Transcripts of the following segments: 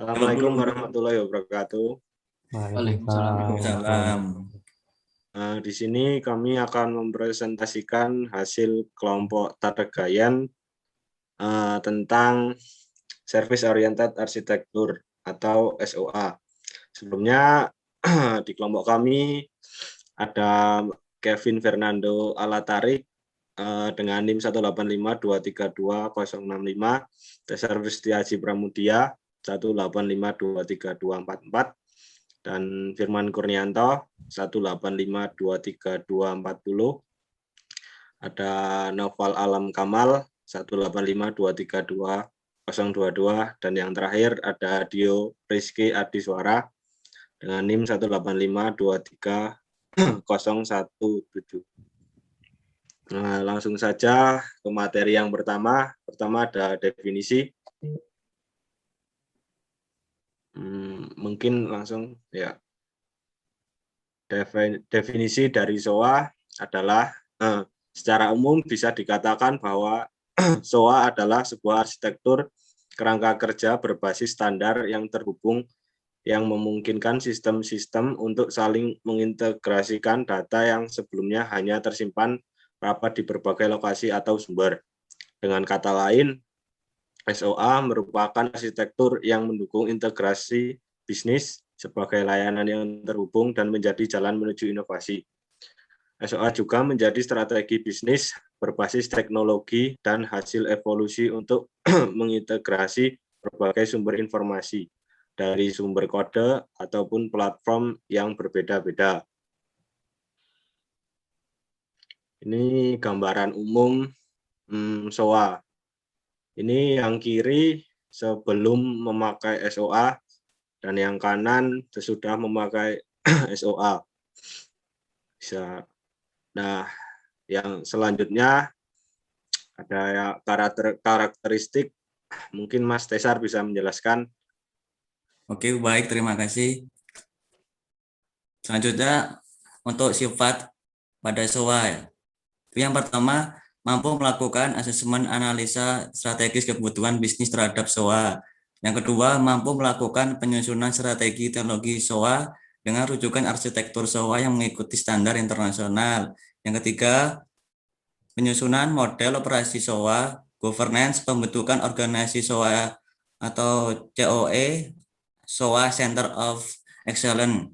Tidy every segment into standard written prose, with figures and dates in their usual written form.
Assalamualaikum warahmatullahi wabarakatuh. Waalaikumsalam. Waalaikumsalam. Di sini kami akan mempresentasikan hasil kelompok Tadagayan tentang Service Oriented Architecture atau SOA. Sebelumnya di kelompok kami ada Kevin Fernando Alatarik dengan NIM 185232065, Dasar Risti Haji Pramudia 185232444, dan Firman Kurnianto 185232440. Ada Noval Alam Kamal 185232022, dan yang terakhir ada Dio Rizky Adiswara dengan NIM 185230117. Nah, langsung saja ke materi yang pertama. Pertama ada definisi. Mungkin langsung ya. Definisi dari SOA adalah secara umum bisa dikatakan bahwa SOA adalah sebuah arsitektur kerangka kerja berbasis standar yang terhubung yang memungkinkan sistem-sistem untuk saling mengintegrasikan data yang sebelumnya hanya tersimpan rapat di berbagai lokasi atau sumber. Dengan kata lain, SOA merupakan arsitektur yang mendukung integrasi bisnis sebagai layanan yang terhubung dan menjadi jalan menuju inovasi. SOA juga menjadi strategi bisnis berbasis teknologi dan hasil evolusi untuk mengintegrasi berbagai sumber informasi dari sumber kode ataupun platform yang berbeda-beda. Ini gambaran umum SOA. Ini yang kiri sebelum memakai SOA dan yang kanan sesudah memakai SOA. Bisa. Nah, yang selanjutnya ada ya karakteristik. Mungkin Mas Tesar bisa menjelaskan. Oke, baik, terima kasih. Selanjutnya untuk sifat pada SOA. Yang pertama, mampu melakukan asesmen analisa strategis kebutuhan bisnis terhadap SOA. Yang kedua, mampu melakukan penyusunan strategi teknologi SOA dengan rujukan arsitektur SOA yang mengikuti standar internasional. Yang ketiga, penyusunan model operasi SOA, governance, pembentukan organisasi SOA atau COE, SOA Center of Excellence.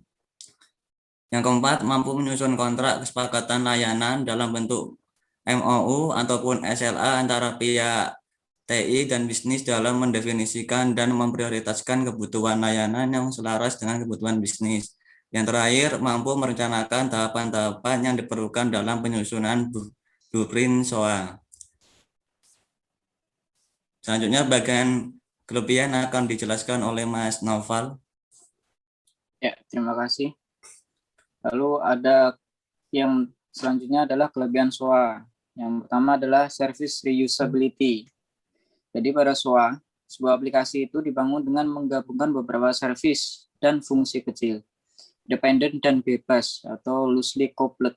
Yang keempat, mampu menyusun kontrak kesepakatan layanan dalam bentuk MOU ataupun SLA antara pihak TI dan bisnis dalam mendefinisikan dan memprioritaskan kebutuhan layanan yang selaras dengan kebutuhan bisnis. Yang terakhir, mampu merencanakan tahapan-tahapan yang diperlukan dalam penyusunan blueprint SOA. Selanjutnya, bagian kelebihan akan dijelaskan oleh Mas Noval. Ya, terima kasih. Lalu ada yang selanjutnya adalah kelebihan SOA. Yang pertama adalah service reusability. Jadi pada SOA, sebuah aplikasi itu dibangun dengan menggabungkan beberapa service dan fungsi kecil, independen dan bebas atau loosely coupled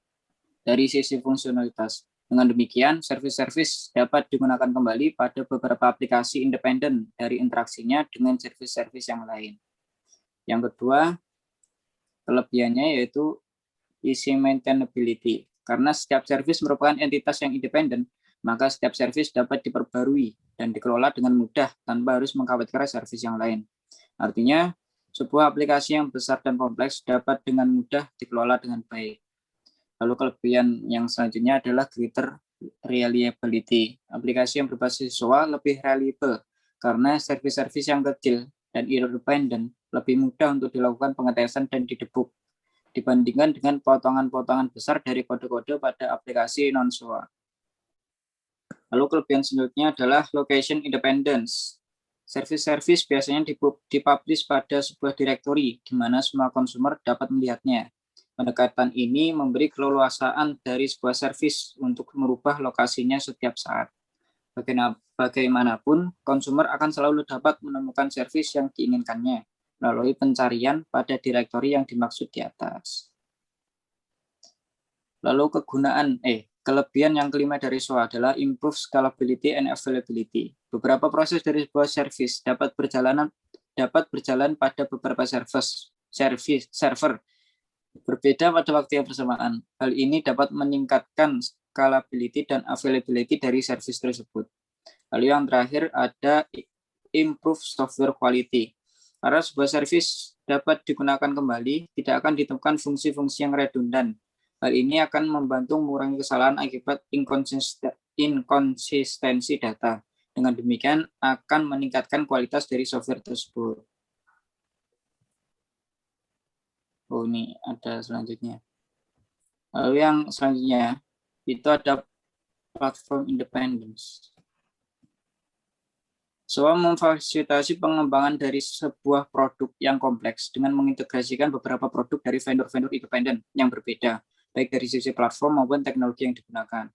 dari sisi fungsionalitas. Dengan demikian, service-service dapat digunakan kembali pada beberapa aplikasi independen dari interaksinya dengan service-service yang lain. Yang kedua, kelebihannya yaitu easy maintainability. Karena setiap service merupakan entitas yang independen, maka setiap service dapat diperbarui dan dikelola dengan mudah tanpa harus mengkhawatirkan service yang lain. Artinya, sebuah aplikasi yang besar dan kompleks dapat dengan mudah dikelola dengan baik. Lalu kelebihan yang selanjutnya adalah greater reliability. Aplikasi yang berbasis SOA lebih reliable karena service-service yang kecil dan independen lebih mudah untuk dilakukan pengetesan dan didebug dibandingkan dengan potongan-potongan besar dari kode-kode pada aplikasi non-SOA. Lalu kelebihan selanjutnya adalah location independence. Service-service biasanya dipublish pada sebuah direktori di mana semua konsumer dapat melihatnya. Pendekatan ini memberi keleluasaan dari sebuah service untuk merubah lokasinya setiap saat. Bagaimanapun, konsumer akan selalu dapat menemukan service yang diinginkannya melalui pencarian pada direktori yang dimaksud di atas. Lalu kelebihan yang kelima dari SOA adalah improve scalability and availability. Beberapa proses dari sebuah service dapat berjalan dapat berjalan pada beberapa server berbeda pada waktu yang bersamaan. Hal ini dapat meningkatkan scalability dan availability dari service tersebut. Lalu yang terakhir ada improve software quality. Karena sebuah service dapat digunakan kembali, tidak akan ditemukan fungsi-fungsi yang redundan. Hal ini akan membantu mengurangi kesalahan akibat inkonsistensi data. Dengan demikian akan meningkatkan kualitas dari software tersebut. Oh, ini ada selanjutnya. Lalu yang selanjutnya itu ada platform independence. SOA memfasilitasi pengembangan dari sebuah produk yang kompleks dengan mengintegrasikan beberapa produk dari vendor-vendor independen yang berbeda, baik dari sisi platform maupun teknologi yang digunakan.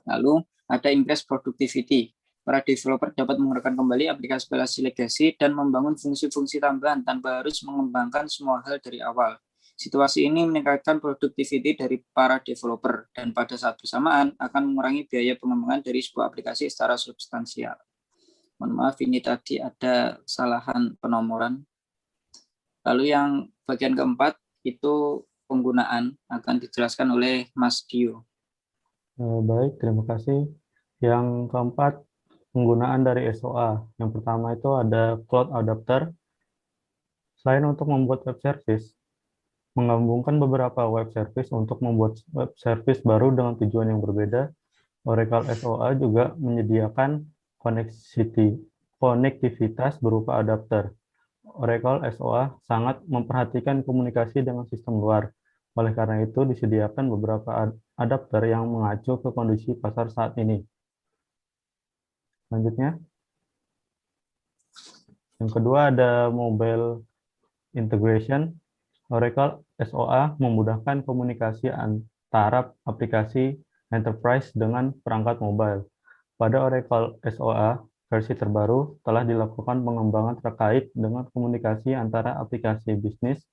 Lalu ada increase productivity. Para developer dapat menggunakan kembali aplikasi legacy dan membangun fungsi-fungsi tambahan tanpa harus mengembangkan semua hal dari awal. Situasi ini meningkatkan productivity dari para developer dan pada saat bersamaan akan mengurangi biaya pengembangan dari sebuah aplikasi secara substansial. Mohon maaf, ini tadi ada kesalahan penomoran. Lalu yang bagian keempat itu penggunaan akan dijelaskan oleh Mas Dio. Baik, terima kasih. Yang keempat, penggunaan dari SOA. Yang pertama itu ada Cloud Adapter. Selain untuk membuat web service, menggabungkan beberapa web service untuk membuat web service baru dengan tujuan yang berbeda, Oracle SOA juga menyediakan konektivitas berupa adapter. Oracle SOA sangat memperhatikan komunikasi dengan sistem luar. Oleh karena itu, disediakan beberapa adapter yang mengacu ke kondisi pasar saat ini. Selanjutnya, yang kedua ada mobile integration. Oracle SOA memudahkan komunikasi antara aplikasi enterprise dengan perangkat mobile. Pada Oracle SOA versi terbaru telah dilakukan pengembangan terkait dengan komunikasi antara aplikasi bisnis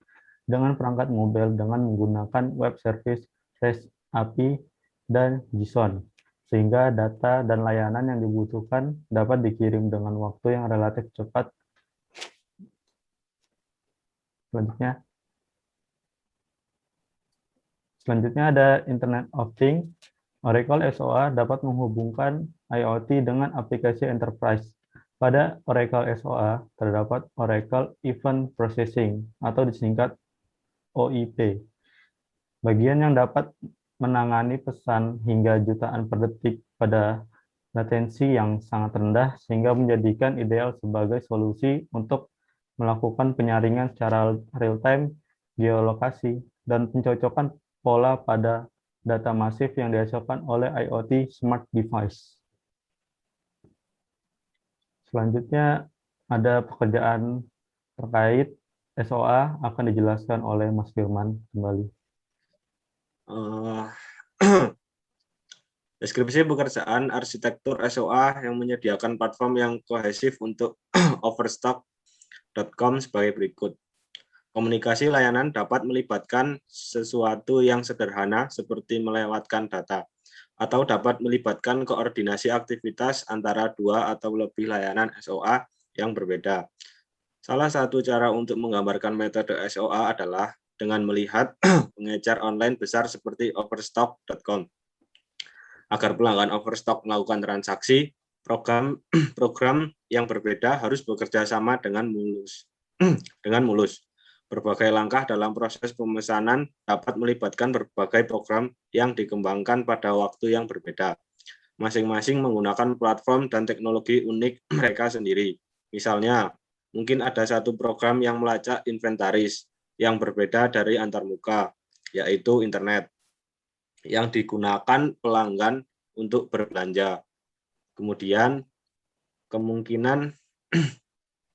dengan perangkat mobile dengan menggunakan web service, REST API, dan JSON, sehingga data dan layanan yang dibutuhkan dapat dikirim dengan waktu yang relatif cepat. Selanjutnya ada Internet of Things. Oracle SOA dapat menghubungkan IoT dengan aplikasi enterprise. Pada Oracle SOA terdapat Oracle Event Processing atau disingkat OIP. Bagian yang dapat menangani pesan hingga jutaan per detik pada latensi yang sangat rendah sehingga menjadikan ideal sebagai solusi untuk melakukan penyaringan secara real-time, geolokasi, dan pencocokan pola pada data masif yang dihasilkan oleh IoT smart device. Selanjutnya ada pekerjaan terkait SOA akan dijelaskan oleh Mas Firman kembali. Deskripsi pekerjaan arsitektur SOA yang menyediakan platform yang kohesif untuk Overstock.com sebagai berikut. Komunikasi layanan dapat melibatkan sesuatu yang sederhana seperti melewatkan data, atau dapat melibatkan koordinasi aktivitas antara dua atau lebih layanan SOA yang berbeda. Salah satu cara untuk menggambarkan metode SOA adalah dengan melihat pengecer online besar seperti Overstock.com. Agar pelanggan Overstock melakukan transaksi, program yang berbeda harus bekerja sama dengan mulus. Berbagai langkah dalam proses pemesanan dapat melibatkan berbagai program yang dikembangkan pada waktu yang berbeda. Masing-masing menggunakan platform dan teknologi unik mereka sendiri. Misalnya, mungkin ada satu program yang melacak inventaris yang berbeda dari antarmuka, yaitu internet, yang digunakan pelanggan untuk berbelanja. Kemudian, kemungkinan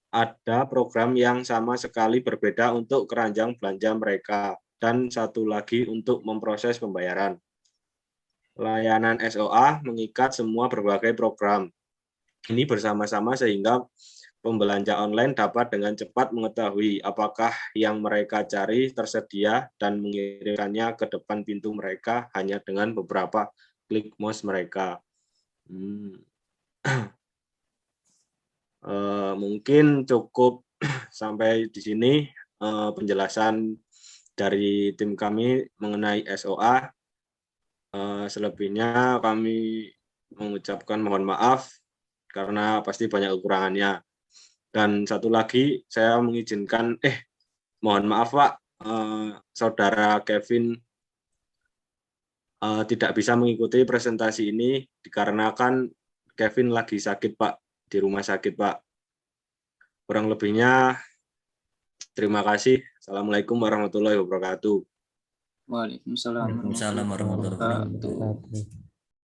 ada program yang sama sekali berbeda untuk keranjang belanja mereka, dan satu lagi untuk memproses pembayaran. Layanan SOA mengikat semua berbagai program ini bersama-sama sehingga pembelanja online dapat dengan cepat mengetahui apakah yang mereka cari tersedia dan mengirimkannya ke depan pintu mereka hanya dengan beberapa klik mouse mereka. Mungkin cukup sampai di sini penjelasan dari tim kami mengenai SOA. Selebihnya kami mengucapkan mohon maaf karena pasti banyak kekurangannya. Dan satu lagi saya mengizinkan, mohon maaf Pak, Saudara Kevin tidak bisa mengikuti presentasi ini dikarenakan Kevin lagi sakit Pak, di rumah sakit Pak. Kurang lebihnya terima kasih. Assalamualaikum warahmatullahi wabarakatuh. Waalaikumsalam Waalaikumsalam warahmatullahi wabarakatuh. Wabarakatuh.